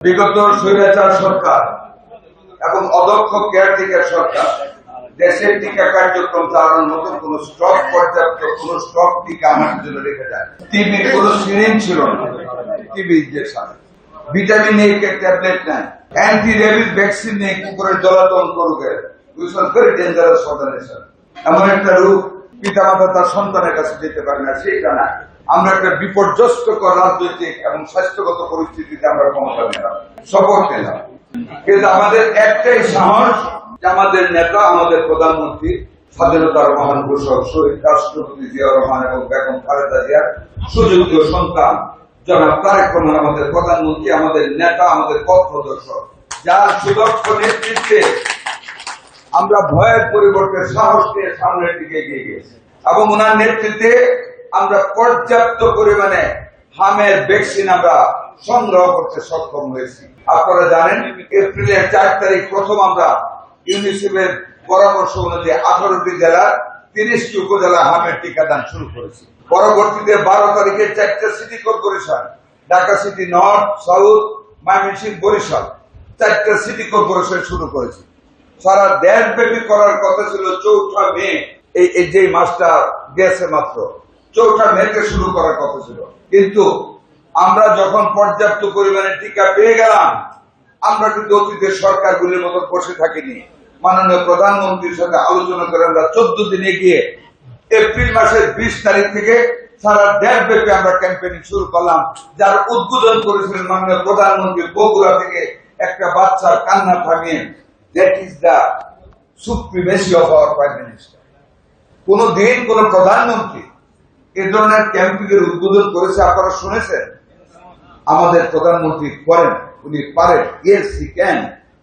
বিগত স্বৈরাচার সরকার এবং অদক্ষ কেয়ারটেকার সরকার দেশের টিকা কার্যক্রম চালানোর মতো কোন স্টক পর্যাপ্ত কোন স্টক টিকা আমাদের জন্য রেখে যায়। টিবি কোন সিরিঞ্জ ছিল না, TB injection, vitamin A tablet নাই, অ্যান্টি রেবিস ভ্যাকসিন নেই, কুকুরের জলাতঙ্ক রোগের ভেরি ডেঞ্জারাস ফর্মুলেশন। এমন একটা রোগ পিতামাতা তার সন্তানের কাছে যেতে পারে না, সেটা না। আমরা একটা বিপর্যস্তকর রাজনৈতিক এবং স্বাস্থ্যগত পরিস্থিতিতে আমরা ক্ষমতা নিলাম, শপথ নিলাম, কিন্তু আমাদের একটাই সাহস যে আমাদের নেতা, আমাদের প্রধানমন্ত্রী, স্বাধীনতার মহান ঘোষক শহীদ রাষ্ট্রপতি জিয়াউর রহমান এবং বেগম খালেদা জিয়ার সুযোগ্য সন্তান জনাব তারেক রহমান আমাদের প্রধানমন্ত্রী, আমাদের নেতা, আমাদের পথ প্রদর্শক, যার সুদক্ষ নেতৃত্বে আমরা ভয়ের পরিবর্তে সাহস নিয়ে সামনের দিকে এগিয়ে গেছি এবং ওনার নেতৃত্বে আমরা পর্যাপ্ত পরিমাণে হামের ভ্যাকসিন আমরা সংগ্রহ করতে সক্ষম হয়েছি। আপনারা জানেন এপ্রিলের 4 তারিখ প্রথম আমরা ইউনিসেফের পরামর্শ অনুযায়ী 18টি জেলার 30টি উপজেলা হামের টিকাদান শুরু করেছি। পরবর্তীতে 12 তারিখে 4টা city corporation, Dhaka city north, south, Mymensingh, Barisal, 4টা সিটি কর্পোরেশন শুরু করেছি। সারা দেশব্যাপী করার কথা ছিল 4 মে, এই যে মাসটা গেছে মাত্র 4 মেতে শুরু করার কথা ছিল, কিন্তু আমরা যখন পর্যাপ্ত পরিমাণে টিকা পেয়ে গেলাম, আমরা কিন্তু অতীতের সরকারগুলির মতো বসে থাকিনি। মাননীয় প্রধানমন্ত্রীর সাথে আলোচনা করে আমরা 14 দিন এগিয়ে এপ্রিল মাসের 20 তারিখ থেকে সারা দেশব্যাপী আমরা ক্যাম্পেইনিং শুরু করলাম, যার উদ্বোধন করেছিলেন মাননীয় প্রধানমন্ত্রী বগুড়া থেকে একটা বাচ্চার কান্না থামিয়ে। That is the supremacy of our prime minister. কোন দিন কোন প্রধানমন্ত্রী এ ধরনের ক্যাম্পিং এর উদ্বোধন করেছে আপনারা শুনেছেন? আমাদের প্রধানমন্ত্রী করেন, উনি পারেন, ইয়েস হি ক্যান।